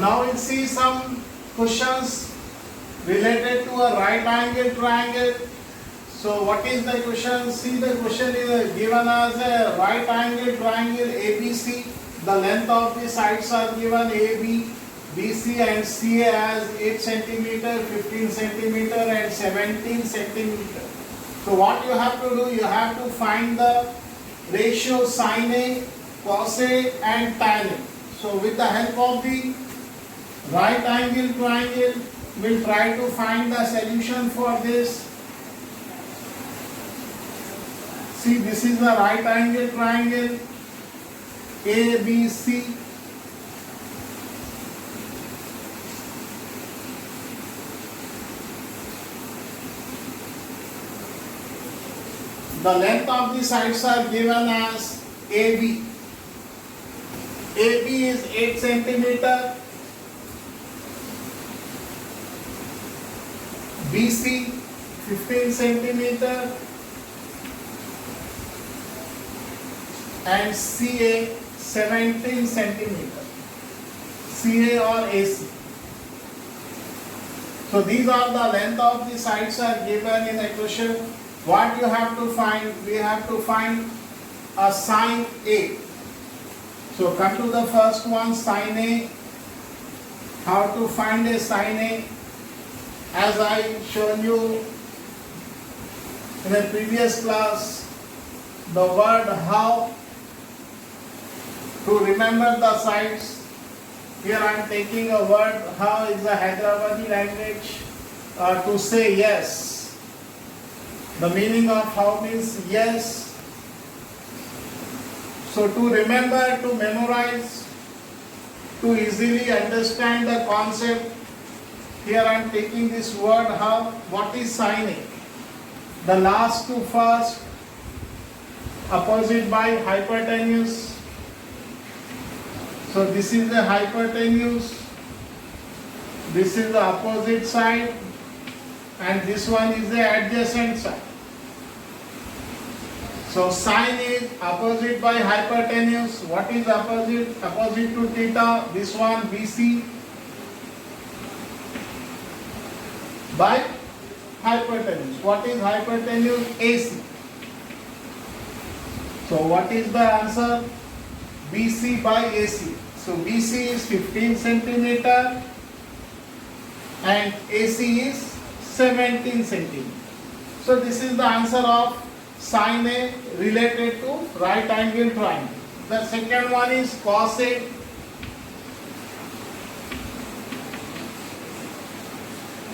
now we'll see some questions related to a right angle triangle. So what is the question? See, the question is given as a right angle triangle ABC. The length of the sides are given AB, BC and CA as 8 centimeter, 15 centimeter and 17 centimeter. So what you have to do, you have to find the ratio sin A, cos A and tan A. So with the help of the right angle triangle, we'll try to find the solution for this. See, this is the right angle triangle ABC. The length of the sides are given as AB. AB is 8 centimeter. BC 15 centimeter. And CA 17 centimeter. CA or AC. So these are the length of the sides are given in a question. What you have to find? We have to find a sin A. So come to the first one, sin A. How to find a sin A? As I shown you in the previous class, the word how to remember the sides. Here I am taking a word how is a Hyderabadi language to say yes. The meaning of how means yes. So to remember, to memorize, to easily understand the concept, here I am taking this word how. What is sin A? The last to first, opposite by hypotenuse. So this is the hypotenuse, this is the opposite side, and this one is the adjacent side. So sin is opposite by hypotenuse. What is opposite? Opposite to theta. This one BC by hypotenuse. What is hypotenuse? AC. So what is the answer? BC by AC. So BC is 15 centimeter and AC is 17 centimeter. So this is the answer of sin A related to right angle triangle. The second one is cos A.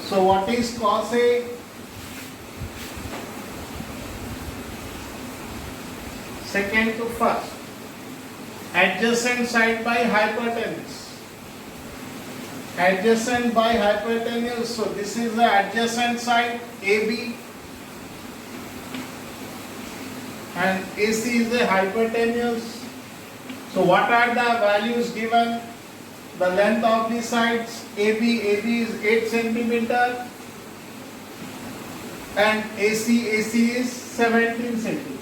So what is cos A? Second to first. Adjacent side by hypotenuse. Adjacent by hypotenuse. So this is the adjacent side AB. And AC is the hypotenuse. So what are the values given? The length of the sides AB is 8 centimeter and AC is 17 centimeter.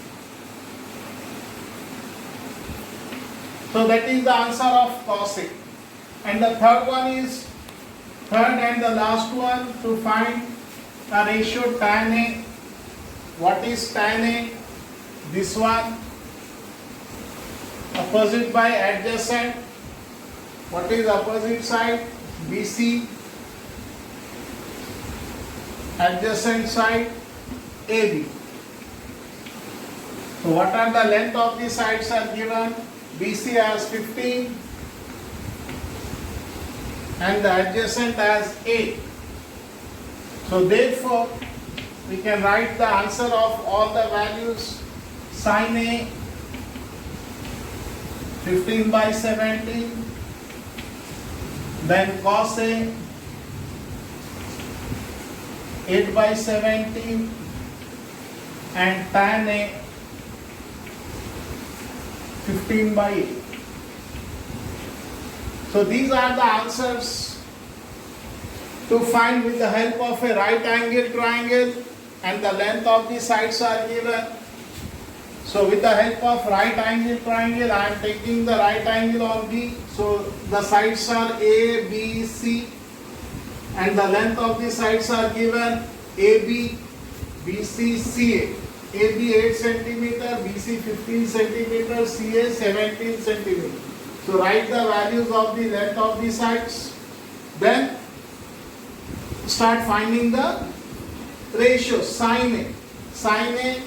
So that is the answer of cos A. And the third one is, third and the last one, to find a ratio tan A. What is tan A? This one, opposite by adjacent. What is opposite side? BC. Adjacent side AB. So what are the length of the sides are given? BC as 15 and the adjacent as 8. So therefore, we can write the answer of all the values. Sin A 15 by 17, then cos A 8 by 17 and tan A 15 by 8. So these are the answers to find with the help of a right angle triangle, and the length of the sides are given. So with the help of right angle triangle, I am taking the right angle on B. So the sides are A, B, C, and the length of the sides are given AB, BC, CA. AB 8 centimeter, BC 15 centimeter, CA 17 centimeter. So write the values of the length of the sides. Then start finding the ratio. Sin A. Sin A.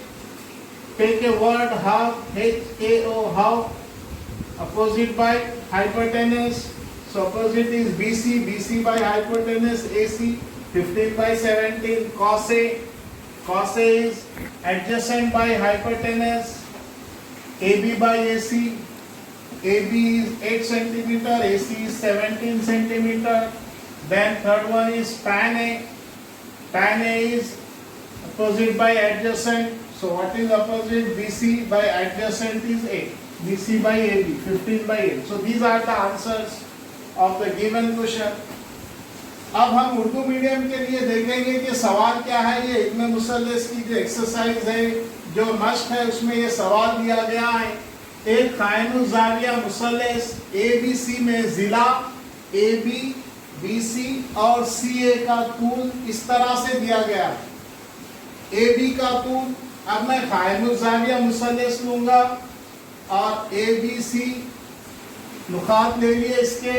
Take a word half, HAO, half, opposite by hypotenuse. So opposite is BC, BC by hypotenuse, AC, 15 by 17, cos A. Cos A is adjacent by hypotenuse, AB by AC. AB is 8 centimeter, AC is 17 centimeter. Then third one is tan A. Tan A is opposite by adjacent. So what is opposite? BC by adjacent is A. BC by AB, 15 by 8. So these are the answers of the given question. अब हम Urdu medium के लिए देखेंगे कि सवाल क्या है। ये इब्न मुसल्लस की जो एक्सरसाइज है, जो मश्क है, उसमें ये सवाल दिया गया है। एक कायनुल ज़ाविया मुसल्लस ABC में जिला AB, BC और CA का तूल इस तरह से दिया गया है। AB का तूल, अब मैं कायनुल ज़ाविया मुसल्लस लूंगा और ABC नुकात ले लिए इसके।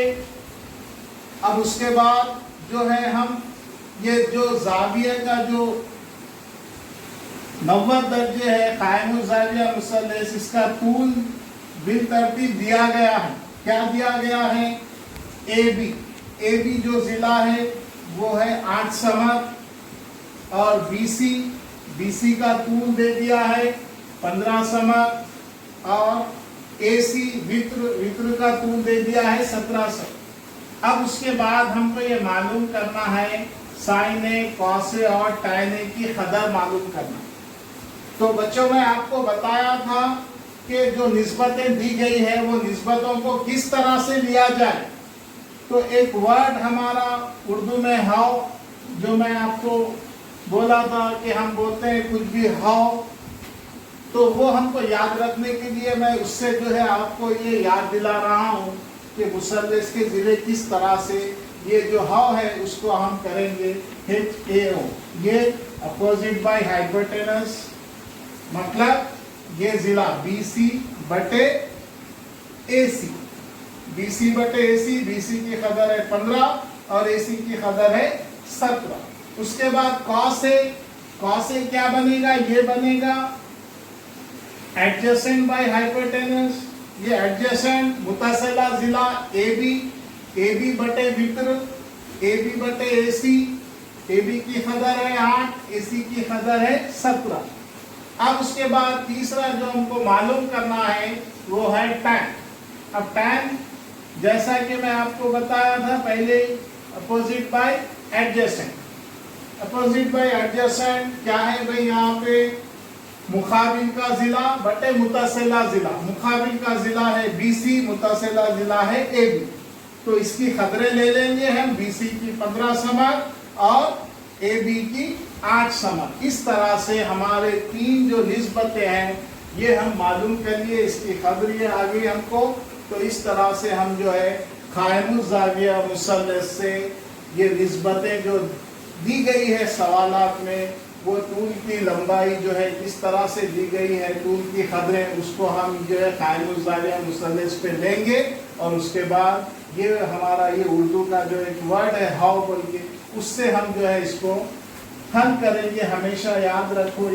अब उसके बाद जो है हम ये जो ज़ाविया का जो 90 दर्जे है कायमुल ज़ाविया मुसल्लस, इसका तूल बिल तरतीब दिया गया है। क्या दिया गया है? AB जो ज़िला है वो है 8 समत और BC का तूल दे दिया है 15 समत और AC वित्र का तूल दे दिया है 17 समत। अब उसके बाद हमको ये मालूम करना है साइन ए, कॉस ए और टैन ए की कदर मालूम करना। तो बच्चों मैं आपको बताया था कि जो निस्बतें दी गई है वो निस्बतों को किस तरह से लिया जाए। तो एक वर्ड हमारा उर्दू में हाउ, जो मैं आपको बोला था कि हम बोलते हैं कुछ भी हाउ, तो वो हमको याद रखने के लिए मैं उससे जो है आपको ये याद दिला रहा हूँ कि मुसल्लस के ज़िले किस तरह से ये जो हाउ है उसको हम करेंगे HAO। ये अपोजिट बाय हाइपोटेनस, मतलब ये ज़िला BC बटे AC। BC बटे AC, BC की कदर है 15 और AC की कदर है 17। उसके बाद कॉस ए क्या बनेगा? ये बनेगा एडजेसेंट बाय हाइपोटेनस। ये एडजेसेंट मुतासिला जिला AB बटे वित्र, AB बटे AC। AB की कदर है 8, AC की कदर है 17। अब उसके बाद तीसरा जो हमको मालूम करना है वो है टैन। अब टैन जैसा कि मैं आपको बताया था पहले, opposite bye adjacent. Opposite bye adjacent क्या है भाई? यहाँ पे मुकाबिल का जिला बटे मुतासिला जिला। मुकाबिल का जिला है BC, मुतासिला जिला है AB। तो इसकी कदरें ले लेंगे हम, BC की 15 समत और AB की 8 समत। इस तरह से हमारे तीन जो निस्बतें हैं ये हम मालूम कर लिए, इसकी कदर ये आ गई हमको। तो इस तरह से हम जो है कायमुल ज़ाविया मुसल्लस से ये निस्बतें जो दी गई है सवालात में, वो तूल की लंबाई जो है किस तरह से दी गई है, तूल की कदरें, उसको हम जो है कायमुल ज़ाविया मुसल्लस पे लेंगे। और उसके बाद ये हमारा ये उर्दू का जो एक वर्ड है हाउ बोल के, उससे हम जो है इसको हल करेंगे। हमेशा याद रखो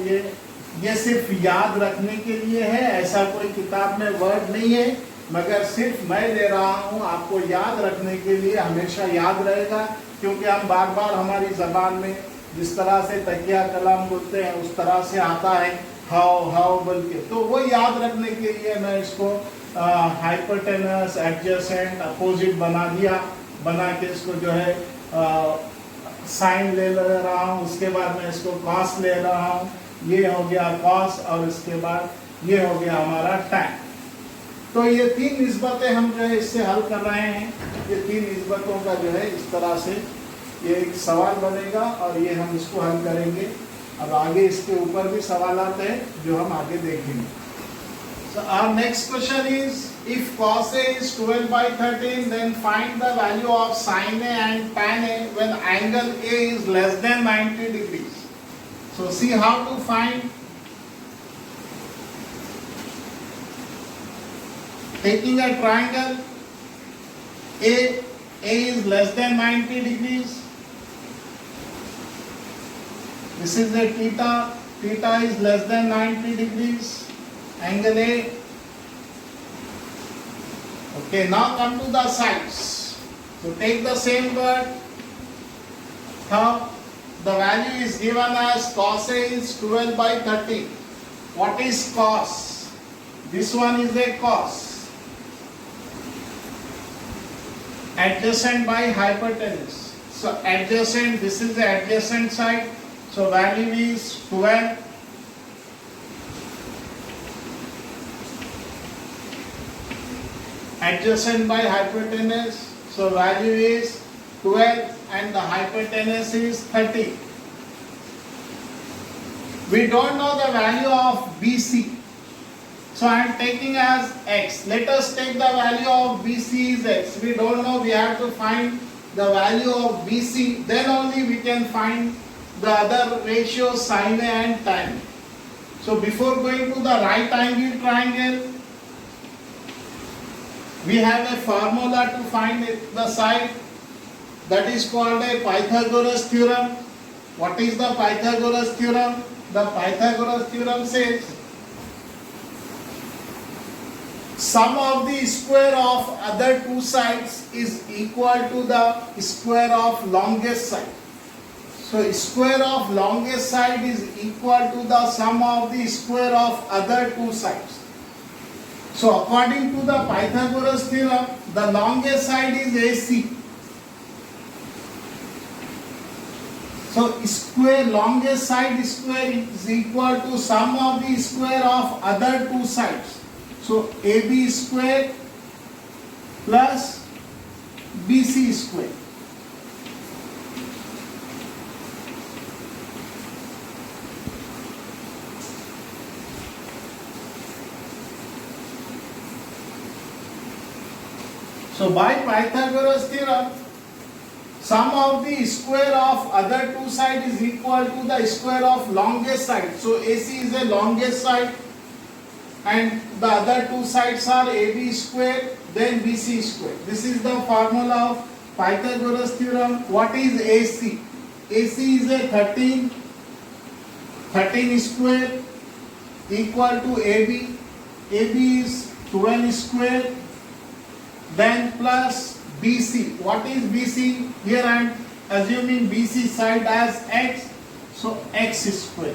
ये सिर्फ याद रखने के लिए है, ऐसा कोई किताब में वर्ड नहीं है, मगर सिर्फ मैं ले रहा हूँ आपको याद रखने के लिए। हमेशा याद रहेगा क्योंकि हम बार बार हमारी ज़बान में जिस तरह से तकिया कलाम बोलते हैं उस तरह से आता है हाउ बोल के। तो वो याद रखने के लिए मैं इसको हाइपोटेनस, एडजेसेंट, अपोजिट बना के इसको जो है साइन ले रहा हूँ। उसके बाद मैं इसको कॉस ले रहा हूँ। ये हो गया कॉस और इसके बाद ये हो गया हमारा टैन। तो ये तीन निस्बतें हम जो है इससे हल कर रहे हैं। ये तीन निस्बतों का जो है इस तरह से ये एक सवाल बनेगा और ये हम इसको हल करेंगे। अब आगे इसके ऊपर भी सवाल आते हैं जो हम आगे देखेंगे। So our next question is, if cos A is 12 by 13, then find the value of sin A and tan A when angle A is less than 90 degrees. So see how to find. Taking a triangle, A is less than 90 degrees. This is a theta, theta is less than 90 degrees. Angle A. Okay, now come to the sides. So take the same word. Now the value is given as cos A is 12 by 13. What is cos? This one is a cos. Adjacent by hypotenuse. So adjacent, this is the adjacent side. So value is 12. Adjacent by hypotenuse, so value is 12 and the hypotenuse is 30. We don't know the value of BC, so I am taking as x. Let us take the value of BC is x. We don't know, we have to find the value of BC, then only we can find the other ratios sin A and tan A. So before going to the right angle triangle, we have a formula to find the side, that is called a Pythagoras theorem. What is the Pythagoras theorem? The Pythagoras theorem says sum of the square of other two sides is equal to the square of longest side. So square of longest side is equal to the sum of the square of other two sides. So according to the Pythagoras theorem, the longest side is AC. So square, longest side square is equal to sum of the square of other two sides. So AB square plus BC square. So by Pythagoras theorem, sum of the square of other two sides is equal to the square of longest side. So AC is the longest side and the other two sides are AB square then BC square. This is the formula of Pythagoras theorem. What is AC? AC is a 13 square equal to AB. AB is 12 square. Then plus BC. What is BC? Here I am assuming BC side as x. So x square.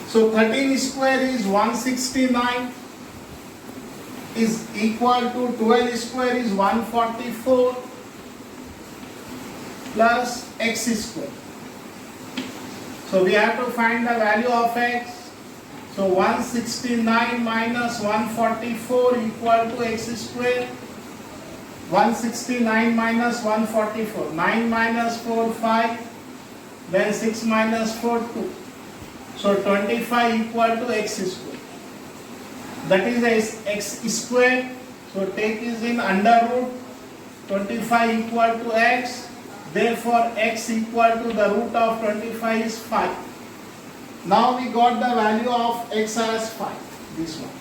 So 13 square is 169 is equal to 12 square is 144 plus x square. So we have to find the value of x. So 169 minus 144 equal to x square. 169 minus 144. 9 minus 4, 5. Then 6 minus 4, 2. So 25 equal to x square. That is x square. So take is in under root. 25 equal to x. Therefore x equal to the root of 25 is 5. Now we got the value of x as 5, this one.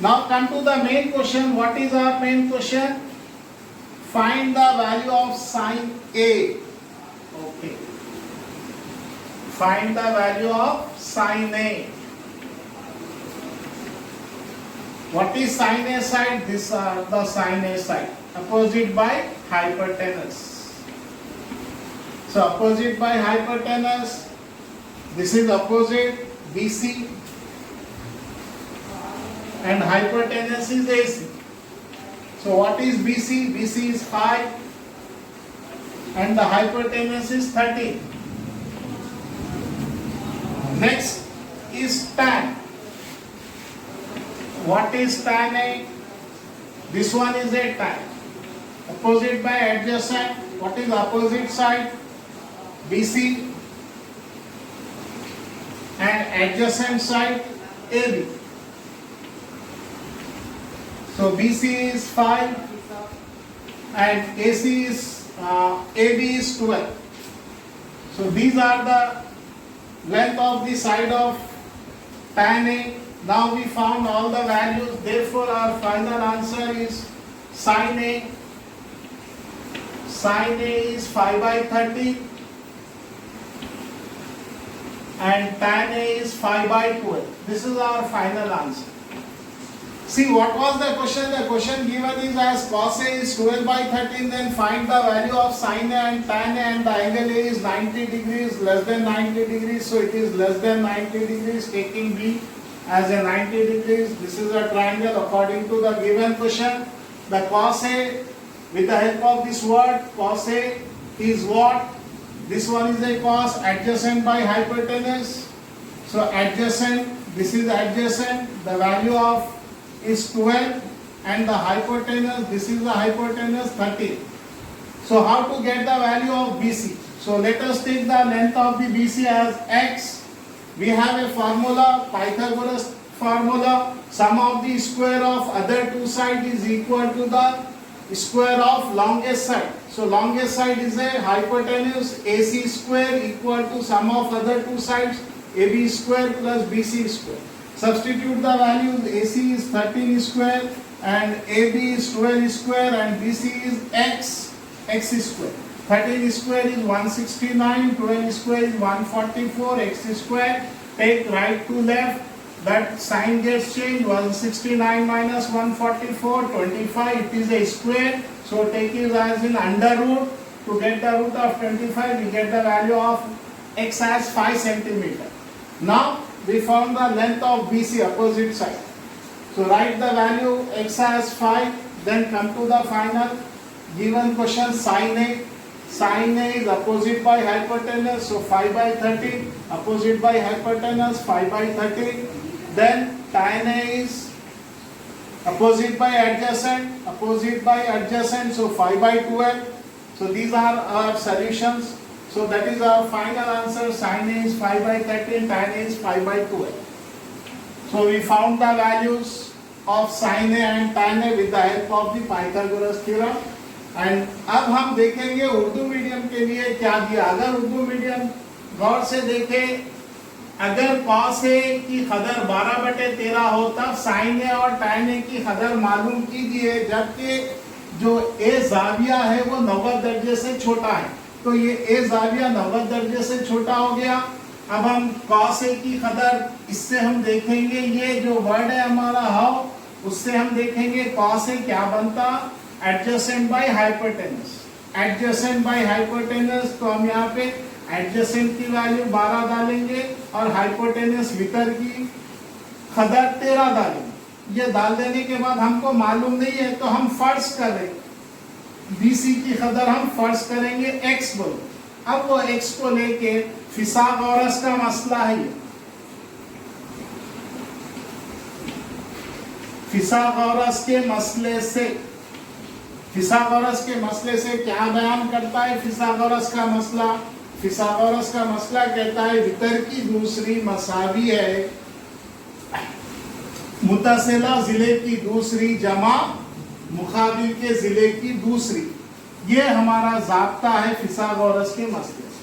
Now come to the main question. What is our main question? Find the value of sin A. Okay. Find the value of sin A. What is sin A side? These are the sin A side. Opposite by hypotenuse. So opposite by hypotenuse, this is opposite BC and hypotenuse is AC. So what is BC? BC is 5 and the hypotenuse is 13. Next is tan. What is tan A? This one is a tan. Opposite by adjacent. What is opposite side? BC and adjacent side AB. So BC is 5 and AC is AB is 12. So these are the length of the side of tan A. Now we found all the values, therefore our final answer is sin A. Sin A is 5 by 30 and tan A is 5 by 12. This is our final answer. See, what was the question? The question given is as cos A is 12 by 13, then find the value of sin A and tan A, and the angle A is 90 degrees, less than 90 degrees, so it is less than 90 degrees, taking B as a 90 degrees. This is a triangle according to the given question. The cos A, with the help of this word, cos A is what? This one is a cos, adjacent by hypotenuse. So adjacent, this is adjacent, the value of is 12, and the hypotenuse, this is the hypotenuse 30. So how to get the value of BC? So let us take the length of the BC as x. We have a formula, Pythagoras formula, sum of the square of other two sides is equal to the square of longest side. So longest side is a hypotenuse, AC square equal to sum of other two sides, AB square plus BC square. Substitute the values. AC is 13 square and AB is 12 square and BC is x square. 13 square is 169, 12 square is 144, x square. Take right to left, that sign gets changed. 169 minus 144, 25, it is a square. So take it as in under root. To get the root of 25, we get the value of x as 5 centimeter. Now we found the length of BC, opposite side. So write the value x as 5, then come to the final given question sin A. Sin A is opposite by hypotenuse, so 5 by 30, opposite by hypotenuse 5 by 30. Then tan A is opposite by adjacent, so 5 by 12. So these are our solutions. So that is our final answer. Sin A is 5 by 13, tan A is 5 by 12. So we found the values of sin A and tan A with the help of the Pythagoras theorem. And अब हम देखेंगे Urdu medium के लिए क्या दिया. अगर Urdu medium गौर से देखें, अगर cos A की कदर 12/13 हो तब sin A और tan A की कदर मालूम कीजिए, जबकि जो A जाविया है वो 90 दर्जे से छोटा है. तो ये A जाविया 90 दर्जे से छोटा हो गया. अब हम cos A की कदर, इससे हम देखेंगे ये जो वर्ड है हमारा हाउ, उससे हम देखेंगे cos A क्या बनता, adjacent by hypotenuse. Adjacent by hypotenuse, तो हम यहाँ पे एडजेसेंट की वैल्यू 12 डालेंगे और हाइपोटेनस वितर की कदर 13 डालेंगे. ये डाल देने के बाद हमको मालूम नहीं है तो हम फर्ज करें BC की कदर हम फर्ज करेंगे x बोलो. अब वो x को लेके फिसागोरस का मसला है. ये फिसागोरस के मसले से क्या बयान करता है फिसागोरस का मसला. फिसागोरस का मसला कहता है वितर की दूसरी मसावी है मुतसिला जिले की दूसरी जमा मुकाबिल के जिले की दूसरी. ये हमारा जाब्ता है फिसागोरस के मसले से.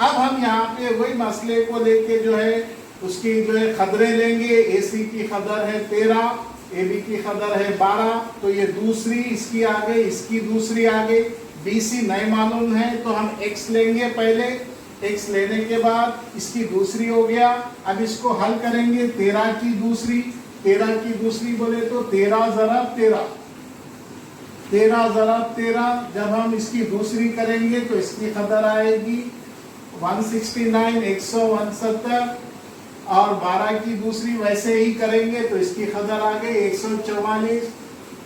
अब हम यहाँ पे वही मसले को लेके जो है उसकी जो है कदरें लेंगे. AC की कदर है 13, AB की कदर है 12, तो ये दूसरी इसकी आ गई, इसकी दूसरी आ गई. BC नहीं मालूम है तो हम x लेंगे पहले. x लेने के बाद इसकी दूसरी हो गया. अब इसको हल करेंगे. 13 की दूसरी बोले तो 13 ज़रब 13 जब हम इसकी दूसरी करेंगे तो इसकी कदर आएगी 169, 169 और 12 की दूसरी वैसे ही करेंगे तो इसकी कदर आ गई 144.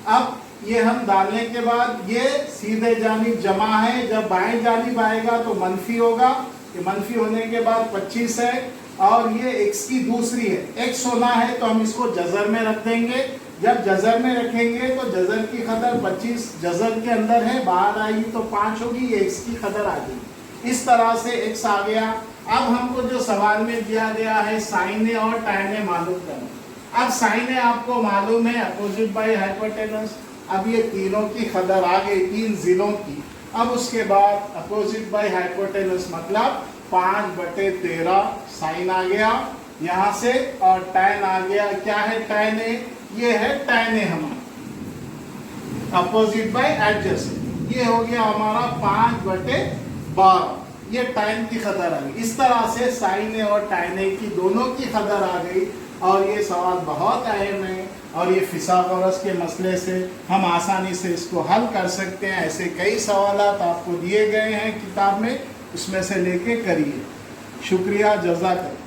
अब ये हम डालने के बाद ये सीधे जानिब जमा है, जब बाएं जानिब आएगा तो मनफी होगा. ये मनफी होने के बाद 25 है और ये x की दूसरी है. x होना है तो हम इसको जज़र में रख देंगे. जब जज़र में रखेंगे तो जज़र की कदर 25 जज़र के अंदर है, बाहर आएगी तो 5 होगी. ये x की कदर आ गई. इस तरह से x आ गया। अब हमको जो सवाल में दिया गया है साइन ए और tan ए मालूम करना। अब साइन ए आपको मालूम है अपोजिट बाय हाइपोटेनस। अब ये तीनों की खबर आ गई, तीन जिलों की। अब उसके बाद अपोजिट बाय हाइपोटेनस मतलब 5/13 साइन आ गया यहाँ से, और tan आ गया। क्या है tan ए? ये है tan ए हमारा अपोजिट बाय एडजेसेंट। ये हो गया हमारा 5/12। ये tan की खबर आ गई। इस तरह से साइन ए और tan ए की दोनों की खबर आ गई। और ये सवाल बहुत अहम है, और ये फिसागोरस के मसले से हम आसानी से इसको हल कर सकते हैं। ऐसे कई सवाल आपको दिए गए हैं किताब में, उसमें से लेके करिए। शुक्रिया, जज़ाकल्लाह।